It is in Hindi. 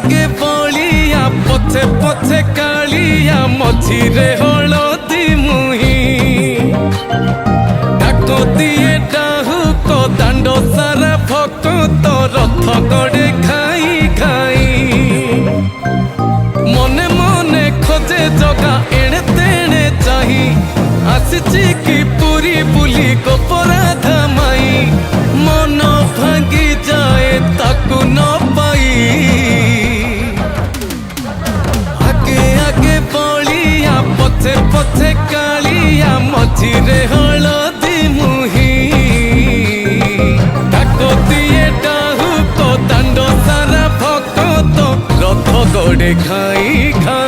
आगे बलिया पछे पछे कालिया मझिरे हलदी मुही डाक दिए डाहुक दांड सारा भक्त रथ गड़े खाई खाई मने मने खोजे जगा एणे तेणे चाही आसिची की पूरी बुली गोपराधा माई मन भांगी जाए ताकू न पाई आगे आगे बलिया पछे पछे कालिया मझिरे हलदी मुही डाक दिए डाहुक दांड सारा भक्त रथ गड़े खाई खाई।